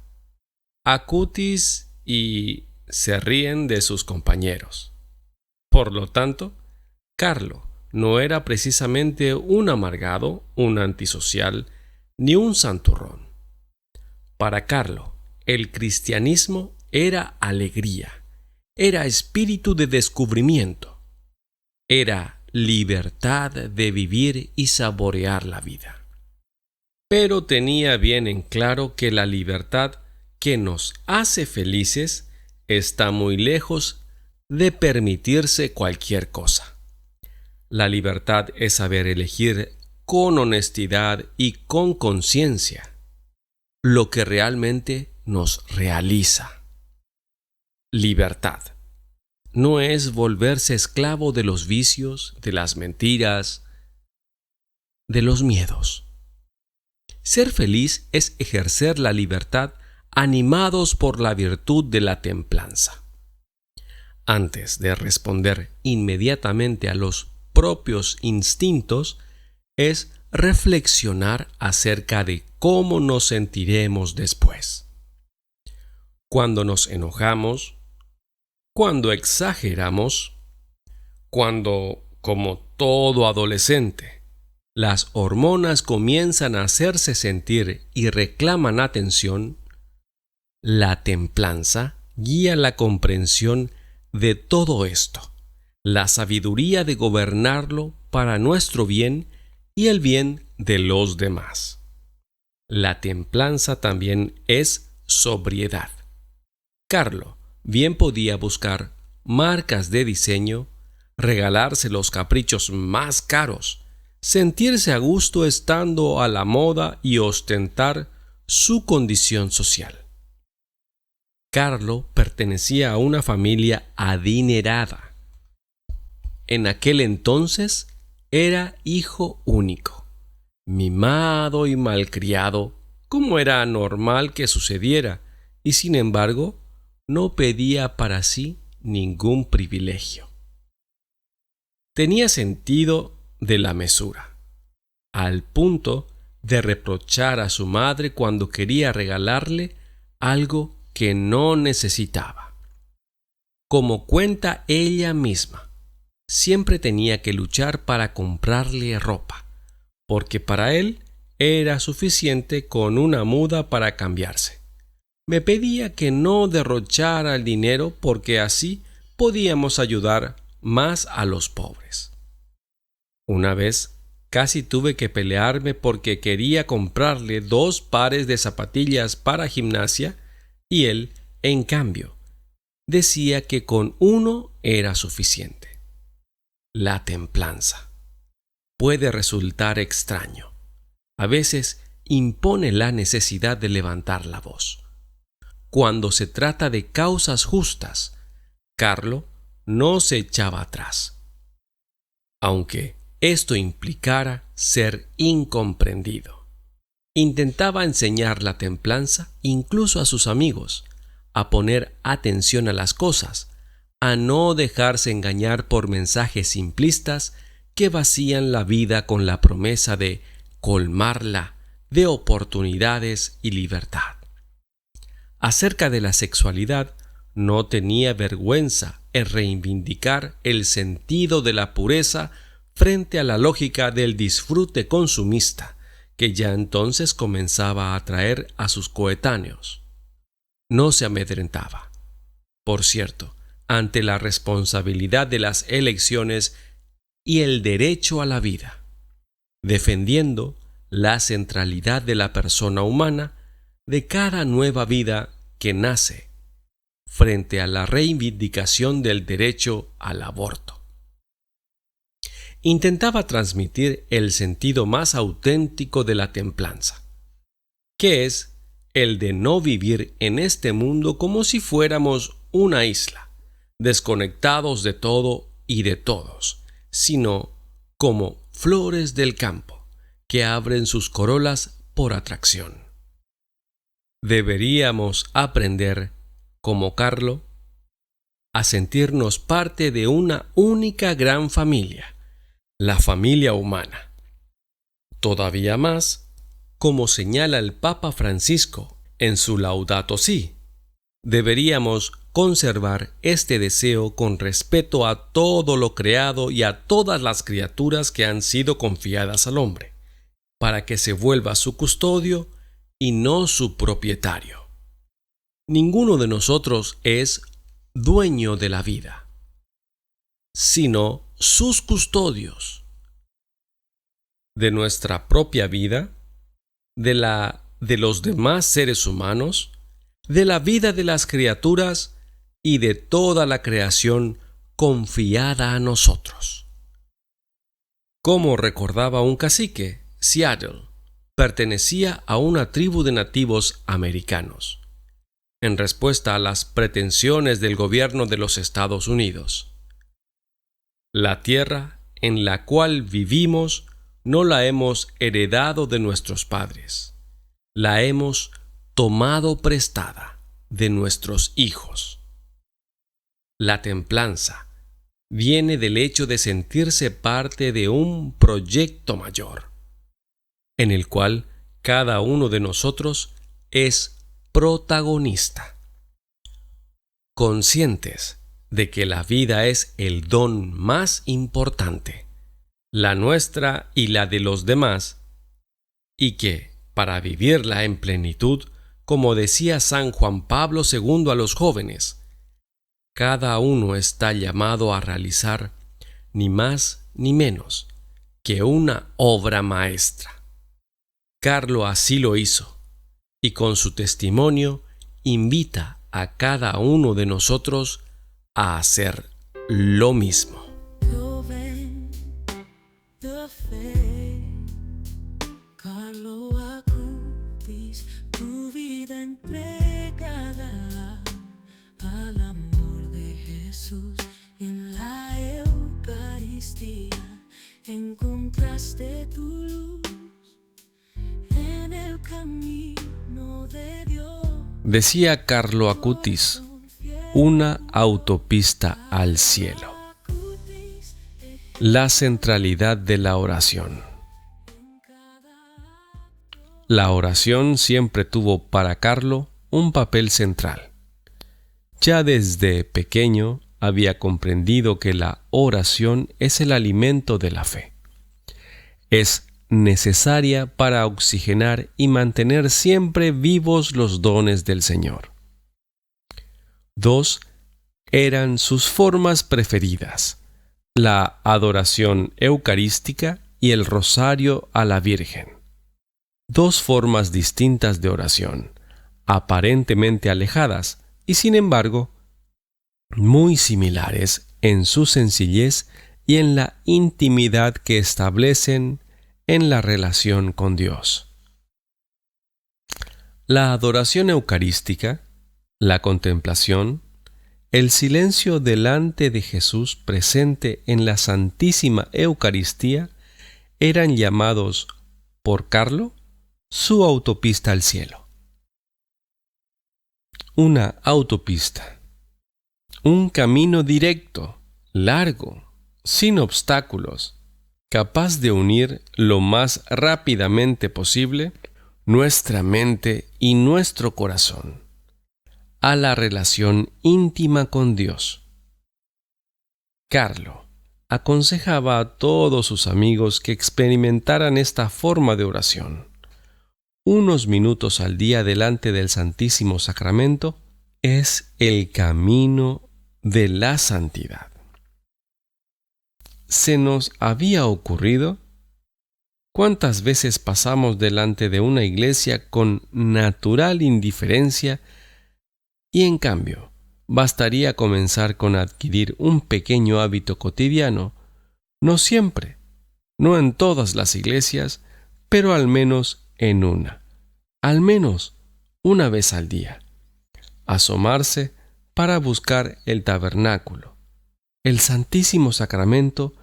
Acutis y se ríen de sus compañeros. Por lo tanto, Carlo no era precisamente un amargado, un antisocial, ni un santurrón. Para Carlo, el cristianismo era alegría, era espíritu de descubrimiento, era libertad de vivir y saborear la vida. Pero tenía bien en claro que la libertad que nos hace felices está muy lejos de permitirse cualquier cosa. La libertad es saber elegir con honestidad y con conciencia lo que realmente nos realiza. Libertad no es volverse esclavo de los vicios, de las mentiras, de los miedos. Ser feliz es ejercer la libertad animados por la virtud de la templanza. Antes de responder inmediatamente a los propios instintos, es reflexionar acerca de cómo nos sentiremos después. Cuando nos enojamos, cuando exageramos, cuando, como todo adolescente, las hormonas comienzan a hacerse sentir y reclaman atención, la templanza guía la comprensión de todo esto, la sabiduría de gobernarlo para nuestro bien y el bien de los demás. La templanza también es sobriedad. Carlo bien podía buscar marcas de diseño, regalarse los caprichos más caros, sentirse a gusto estando a la moda y ostentar su condición social. Carlo pertenecía a una familia adinerada. En aquel entonces era hijo único, mimado y malcriado, como era normal que sucediera, y sin embargo no pedía para sí ningún privilegio. Tenía sentido de la mesura, al punto de reprochar a su madre cuando quería regalarle algo que no necesitaba. Como cuenta ella misma, siempre tenía que luchar para comprarle ropa, porque para él era suficiente con una muda para cambiarse. Me pedía que no derrochara el dinero porque así podíamos ayudar más a los pobres. Una vez casi tuve que pelearme porque quería comprarle 2 pares de zapatillas para gimnasia y él, en cambio, decía que con uno era suficiente. La templanza puede resultar extraño. A veces impone la necesidad de levantar la voz. Cuando se trata de causas justas, Carlo no se echaba atrás, aunque esto implicara ser incomprendido. Intentaba enseñar la templanza incluso a sus amigos, a poner atención a las cosas, a no dejarse engañar por mensajes simplistas que vacían la vida con la promesa de colmarla de oportunidades y libertad. Acerca de la sexualidad, no tenía vergüenza en reivindicar el sentido de la pureza frente a la lógica del disfrute consumista que ya entonces comenzaba a atraer a sus coetáneos. No se amedrentaba, por cierto, ante la responsabilidad de las elecciones y el derecho a la vida, defendiendo la centralidad de la persona humana de cada nueva vida que nace frente a la reivindicación del derecho al aborto. Intentaba transmitir el sentido más auténtico de la templanza, que es el de no vivir en este mundo como si fuéramos una isla, desconectados de todo y de todos, sino como flores del campo que abren sus corolas por atracción. Deberíamos aprender, como Carlo, a sentirnos parte de una única gran familia, la familia humana. Todavía más, como señala el Papa Francisco en su Laudato Si, deberíamos conservar este deseo con respeto a todo lo creado y a todas las criaturas que han sido confiadas al hombre, para que se vuelva su custodio y no su propietario. Ninguno de nosotros es dueño de la vida, sino sus custodios de nuestra propia vida, de la de los demás seres humanos, de la vida de las criaturas y de toda la creación confiada a nosotros. Como recordaba un cacique, Seattle pertenecía a una tribu de nativos americanos, en respuesta a las pretensiones del gobierno de los Estados Unidos. La tierra en la cual vivimos no la hemos heredado de nuestros padres, la hemos tomado prestada de nuestros hijos. La templanza viene del hecho de sentirse parte de un proyecto mayor, en el cual cada uno de nosotros es protagonista. Conscientes de que la vida es el don más importante, la nuestra y la de los demás, y que, para vivirla en plenitud, como decía San Juan Pablo II a los jóvenes, cada uno está llamado a realizar ni más ni menos que una obra maestra. Carlo así lo hizo, y con su testimonio invita a cada uno de nosotros a hacer lo mismo. Joven de fe, Carlo Acutis, tu vida entregada al amor de Jesús. En la Eucaristía encontraste tu luz en el camino de Dios. Decía Carlo Acutis, una autopista al cielo. la centralidad de la oración. La oración siempre tuvo para Carlo un papel central. Ya desde pequeño había comprendido que la oración es el alimento de la fe. Es necesaria para oxigenar y mantener siempre vivos los dones del Señor. 2 eran sus formas preferidas: la adoración eucarística y el rosario a la Virgen. 2 formas distintas de oración, aparentemente alejadas y sin embargo muy similares en su sencillez y en la intimidad que establecen en la relación con Dios. La adoración eucarística, la contemplación, el silencio delante de Jesús presente en la Santísima Eucaristía eran llamados por Carlo su autopista al cielo. Una autopista, un camino directo, largo, sin obstáculos, capaz de unir lo más rápidamente posible nuestra mente y nuestro corazón a la relación íntima con Dios. Carlo aconsejaba a todos sus amigos que experimentaran esta forma de oración. Unos minutos al día delante del Santísimo Sacramento es el camino de la santidad. ¿Se nos había ocurrido? ¿Cuántas veces pasamos delante de una iglesia con natural indiferencia y en cambio bastaría comenzar con adquirir un pequeño hábito cotidiano, no siempre, no en todas las iglesias, pero al menos en una, al menos una vez al día, asomarse para buscar el tabernáculo, el Santísimo Sacramento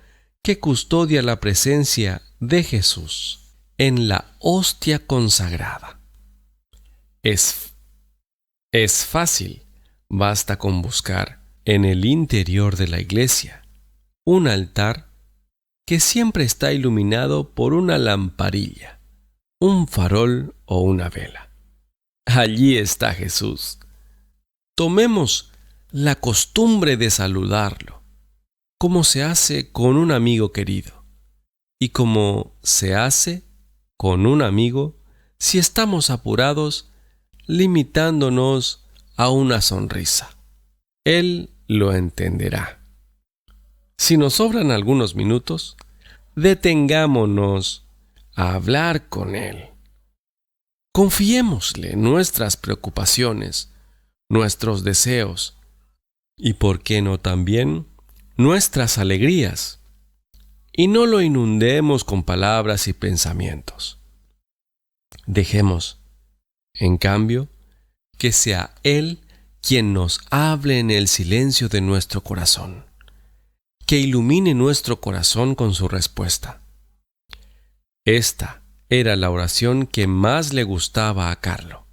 que custodia la presencia de Jesús en la hostia consagrada. Es fácil, basta con buscar en el interior de la iglesia un altar que siempre está iluminado por una lamparilla, un farol o una vela. Allí está Jesús. Tomemos la costumbre de saludarlo, como se hace con un amigo querido, y como se hace con un amigo si estamos apurados, limitándonos a una sonrisa. Él lo entenderá. Si nos sobran algunos minutos, detengámonos a hablar con Él. Confiémosle nuestras preocupaciones, nuestros deseos y, ¿por qué no también, nuestras alegrías? Y no lo inundemos con palabras y pensamientos. Dejemos, en cambio, que sea Él quien nos hable en el silencio de nuestro corazón, que ilumine nuestro corazón con su respuesta. Esta era la oración que más le gustaba a Carlo: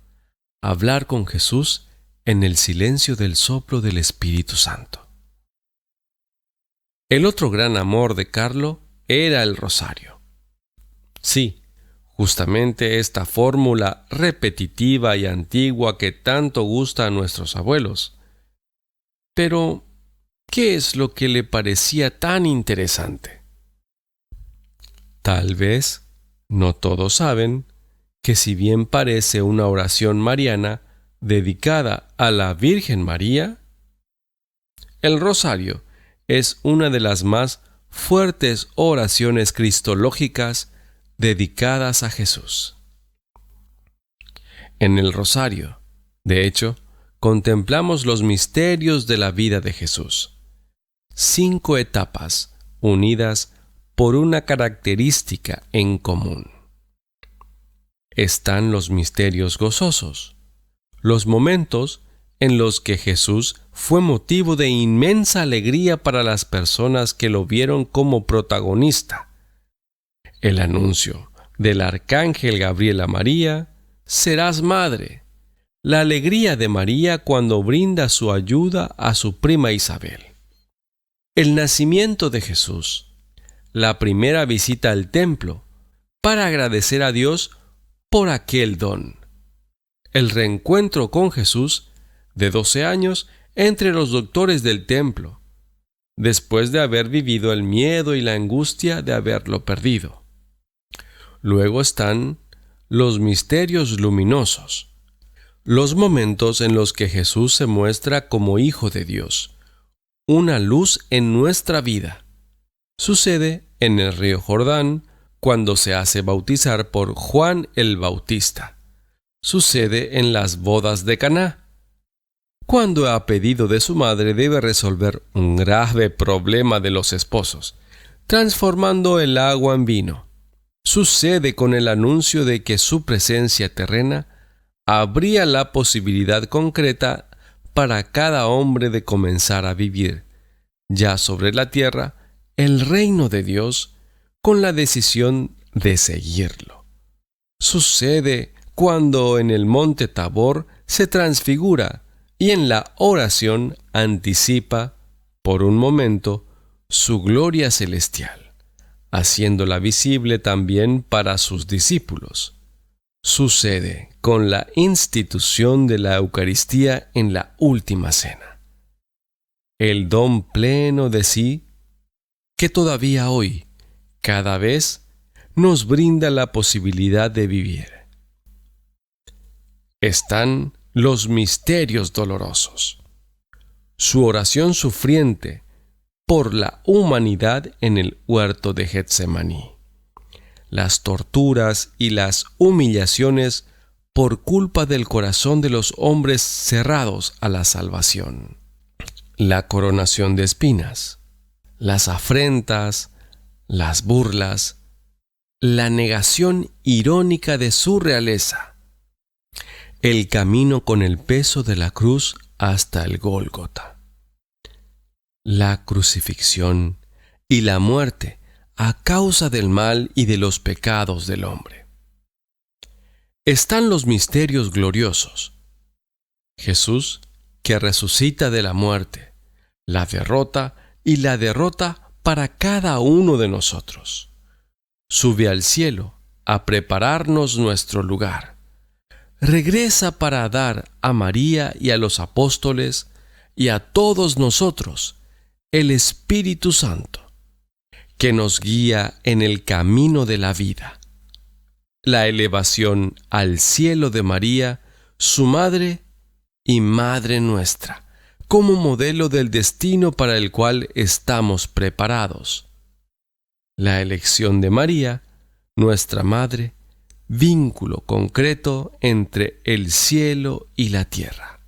hablar con Jesús en el silencio del soplo del Espíritu Santo. El otro gran amor de Carlo era el rosario. Sí, justamente esta fórmula repetitiva y antigua que tanto gusta a nuestros abuelos. Pero, ¿qué es lo que le parecía tan interesante? Tal vez no todos saben que, si bien parece una oración mariana dedicada a la Virgen María, el rosario es una de las más fuertes oraciones cristológicas dedicadas a Jesús. En el rosario, de hecho, contemplamos los misterios de la vida de Jesús. 5 etapas unidas por una característica en común. Están los misterios gozosos, los momentos en los que Jesús fue motivo de inmensa alegría para las personas que lo vieron como protagonista. El anuncio del arcángel Gabriel a María: serás madre. La alegría de María cuando brinda su ayuda a su prima Isabel. El nacimiento de Jesús, la primera visita al templo para agradecer a Dios por aquel don. El reencuentro con Jesús, de 12 años, entre los doctores del templo, después de haber vivido el miedo y la angustia de haberlo perdido. Luego están los misterios luminosos, los momentos en los que Jesús se muestra como Hijo de Dios, una luz en nuestra vida. Sucede en el río Jordán, cuando se hace bautizar por Juan el Bautista. Sucede en las bodas de Caná, cuando a pedido de su madre debe resolver un grave problema de los esposos, transformando el agua en vino. Sucede con el anuncio de que su presencia terrena habría la posibilidad concreta para cada hombre de comenzar a vivir, ya sobre la tierra, el reino de Dios, con la decisión de seguirlo. Sucede cuando en el monte Tabor se transfigura y en la oración anticipa, por un momento, su gloria celestial, haciéndola visible también para sus discípulos. Sucede con la institución de la Eucaristía en la última cena. El don pleno de sí, que todavía hoy, cada vez, nos brinda la posibilidad de vivir. Están los misterios dolorosos. Su oración sufriente por la humanidad en el huerto de Getsemaní. Las torturas y las humillaciones por culpa del corazón de los hombres cerrados a la salvación. La coronación de espinas, las afrentas, las burlas, la negación irónica de su realeza, el camino con el peso de la cruz hasta el Gólgota, la crucifixión y la muerte a causa del mal y de los pecados del hombre. Están los misterios gloriosos. Jesús, que resucita de la muerte, la derrota y la derrota para cada uno de nosotros. Sube al cielo a prepararnos nuestro lugar. Regresa para dar a María y a los apóstoles y a todos nosotros el Espíritu Santo, que nos guía en el camino de la vida. La elevación al cielo de María, su madre y madre nuestra, como modelo del destino para el cual estamos preparados. La elección de María, nuestra madre, vínculo concreto entre el cielo y la tierra.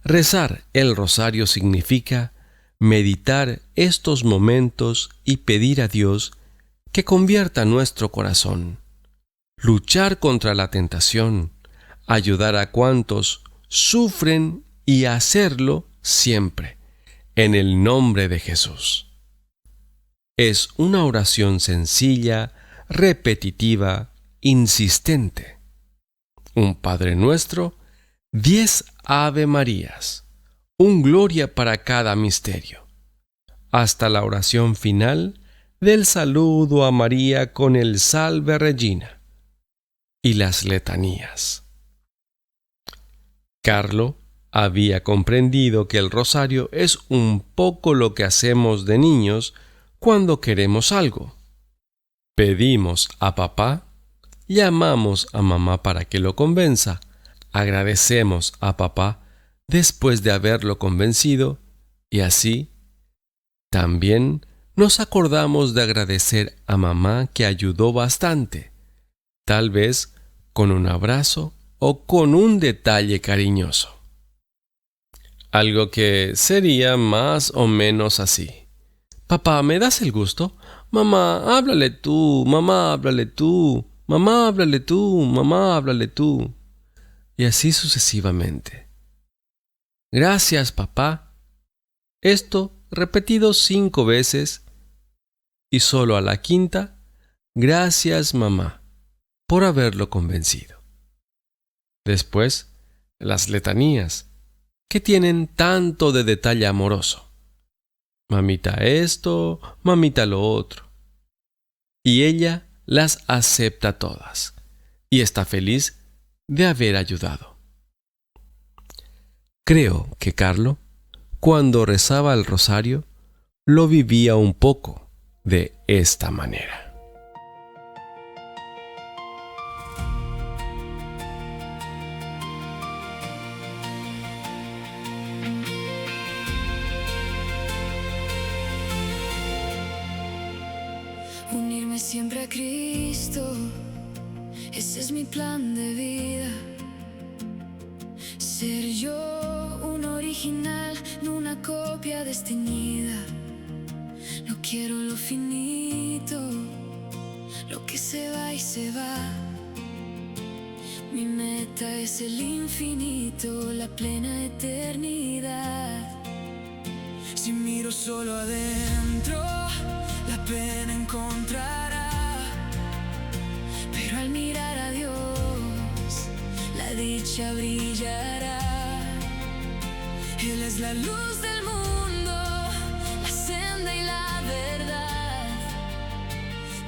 Rezar el rosario significa meditar estos momentos y pedir a Dios que convierta nuestro corazón, luchar contra la tentación, ayudar a cuantos sufren y hacerlo siempre, en el nombre de Jesús. Es una oración sencilla, repetitiva, insistente. Un Padre Nuestro, 10 Ave Marías, un Gloria para cada misterio, hasta la oración final del saludo a María con el Salve Regina y las letanías. Carlo había comprendido que el rosario es un poco lo que hacemos de niños cuando queremos algo. Pedimos a papá, llamamos a mamá para que lo convenza, agradecemos a papá después de haberlo convencido y así también nos acordamos de agradecer a mamá que ayudó bastante, tal vez con un abrazo o con un detalle cariñoso. Algo que sería más o menos así. Papá, ¿me das el gusto? Mamá, háblale tú, mamá, háblale tú, mamá, háblale tú, mamá, háblale tú. Y así sucesivamente. Gracias, papá. Esto repetido 5 veces y solo a la quinta, gracias, mamá, por haberlo convencido. Después, las letanías, que tienen tanto de detalle amoroso. mamita esto, mamita lo otro. Y ella las acepta todas y está feliz de haber ayudado. Creo que Carlo, cuando rezaba el rosario, lo vivía un poco de esta manera. Unirme siempre a Cristo, ese es mi plan de vida. Ser yo un original, no una copia desteñida. No quiero lo finito, lo que se va y se va. Mi meta es el infinito, la plena eternidad. Si miro solo adentro, la pena encontrará, pero al mirar a Dios, la dicha brillará. Él es la luz del mundo, la senda y la verdad.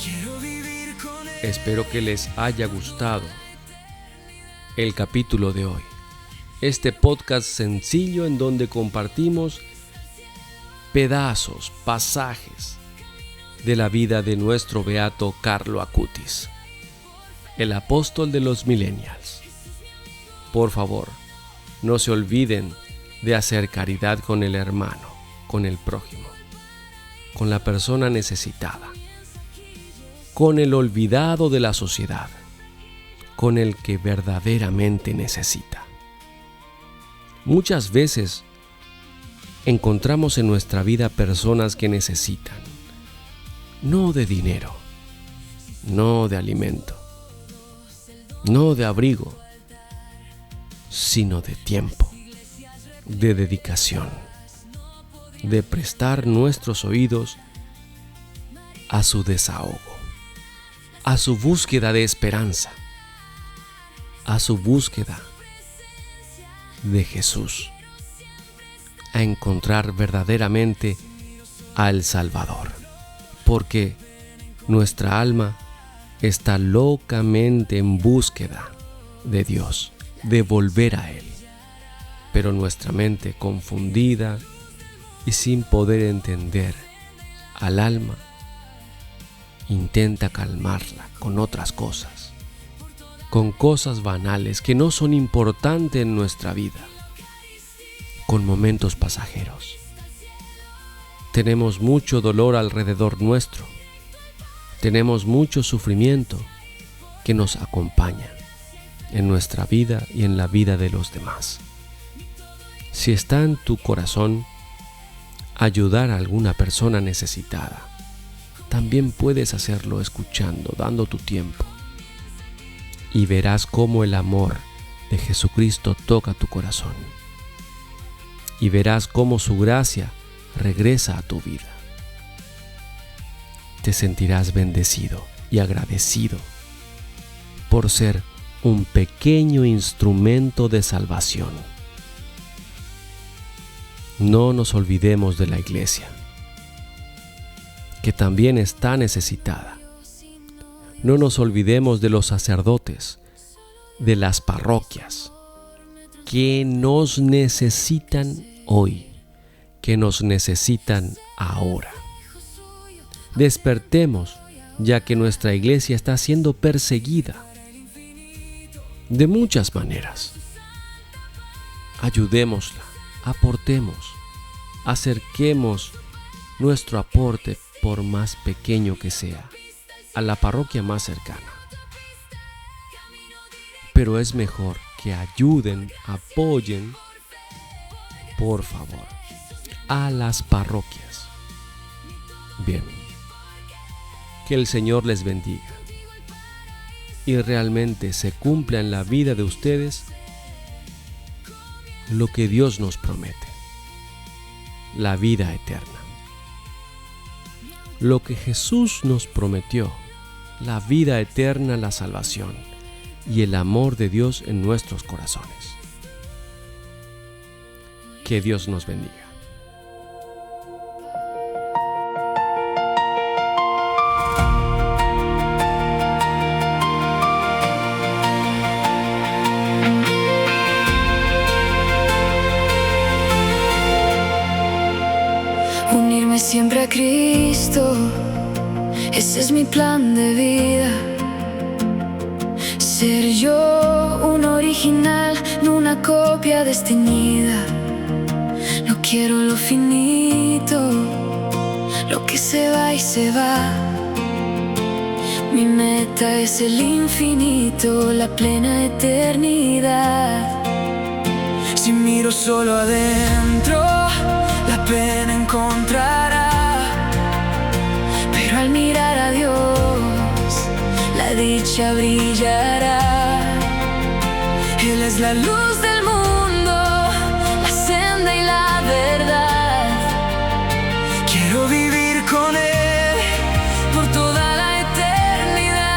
Quiero vivir con Él. Espero que les haya gustado el capítulo de hoy. Este podcast sencillo en donde compartimos pedazos, pasajes de la vida de nuestro beato Carlo Acutis, el apóstol de los millennials. Por favor, no se olviden de hacer caridad con el hermano, con el prójimo, con la persona necesitada, con el olvidado de la sociedad, con el que verdaderamente necesita. Muchas veces encontramos en nuestra vida personas que necesitan, no de dinero, no de alimento, no de abrigo, sino de tiempo, de dedicación, de prestar nuestros oídos a su desahogo, a su búsqueda de esperanza, a su búsqueda de Jesús, a encontrar verdaderamente al Salvador, porque nuestra alma está locamente en búsqueda de Dios, de volver a Él, pero nuestra mente confundida y sin poder entender al alma intenta calmarla con otras cosas, con cosas banales que no son importantes en nuestra vida, con momentos pasajeros. Tenemos mucho dolor alrededor nuestro, tenemos mucho sufrimiento que nos acompaña en nuestra vida y en la vida de los demás. Si está en tu corazón ayudar a alguna persona necesitada, también puedes hacerlo escuchando, dando tu tiempo, y verás cómo el amor de Jesucristo toca tu corazón, y verás cómo su gracia regresa a tu vida. Te sentirás bendecido y agradecido por ser un pequeño instrumento de salvación. No nos olvidemos de la iglesia, que también está necesitada. No nos olvidemos de los sacerdotes, de las parroquias, que nos necesitan hoy, que nos necesitan ahora. Despertemos, ya que nuestra iglesia está siendo perseguida de muchas maneras. Ayudémosla, aportemos, acerquemos nuestro aporte, por más pequeño que sea, a la parroquia más cercana. Pero es mejor que ayuden, apoyen, por favor, a las parroquias. Bien, que el Señor les bendiga y realmente se cumpla en la vida de ustedes lo que Dios nos promete, la vida eterna. Lo que Jesús nos prometió, la vida eterna, la salvación y el amor de Dios en nuestros corazones. Que Dios nos bendiga. a Cristo, ese es mi plan de vida. Ser yo un original, no una copia desteñida. No quiero lo finito, lo que se va y se va. Mi meta es el infinito, la plena eternidad. Si miro solo adentro, la pena encontrará. Pero al mirar a Dios, la dicha brillará. Él es la luz del mundo, la senda y la verdad. Quiero vivir con Él por toda la eternidad.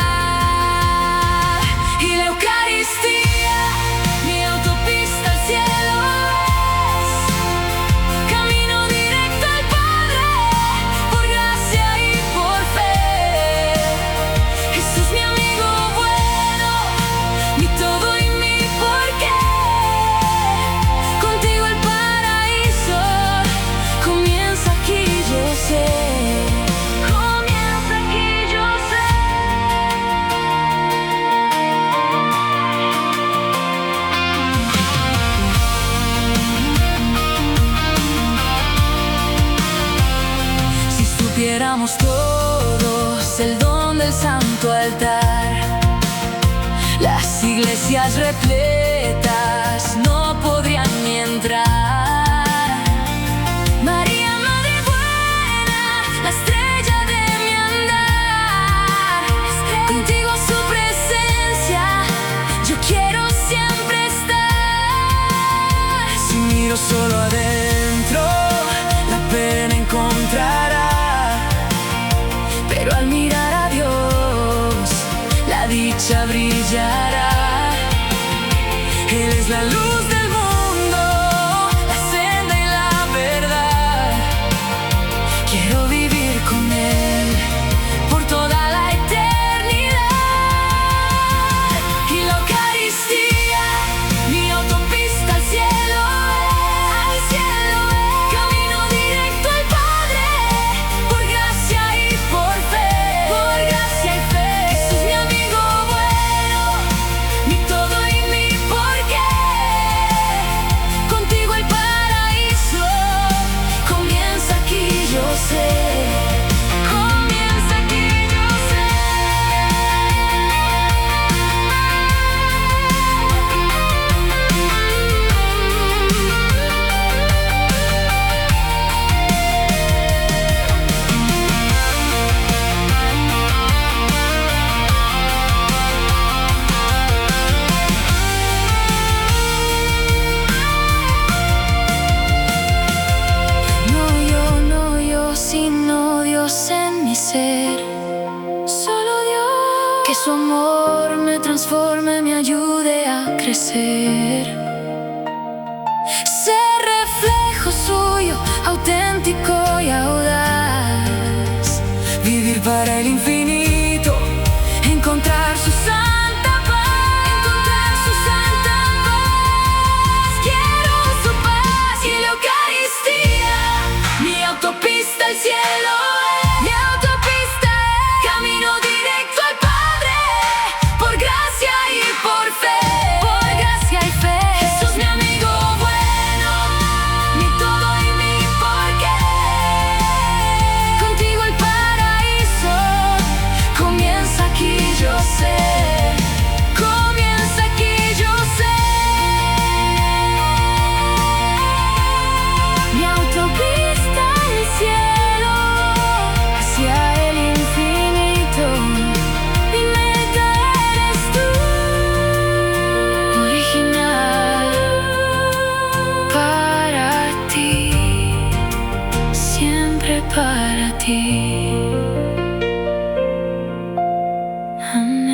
Y la Eucaristía, mi autopista al cielo es. Camino directo al Padre, por gracia y por fe. Jesús mi amigo bueno, mi todo y mi porqué. Contigo el paraíso comienza aquí, yo sé. Comienza aquí, yo sé. Si supiéramos todos el don del santo altar, las iglesias repletas no podrían ni entrar. María, Madre buena, la estrella de mi andar. Contigo su presencia, yo quiero siempre estar. Si miro solo adentro, la pena encontrará. Pero al mirar a Dios, la dicha brillará. Él es la luz del mundo, la senda y la verdad. Quiero vivir con Él por toda la eternidad. Y la Eucaristía, mi autopista al cielo es. Camino directo al Padre, por gracia y por fe. Por gracia y fe. Jesús mi amigo bueno, mi todo y mi porqué. Contigo el paraíso comienza aquí, yo sé. Comienza aquí, yo sé. No yo, sino Dios en mi ser. Solo Dios. Que su amor me transforme, me ayude a crecer. Ser reflejo suyo, auténtico y audaz. Vivir para el infinito, encontrar su santa paz. Encontrar su santa paz. Quiero su paz y la Eucaristía, mi autopista al cielo es. Mi autopista es. Camino directo al Padre, por gracia y por fe. Por gracia y fe. Jesús mi amigo bueno, mi todo y mi porqué. Contigo el paraíso comienza aquí, yo sé. Comienza aquí, yo sé. Mi autopista al cielo, hacia el infinito. Mi meta eres tú, original para ti, siempre para ti. Amén.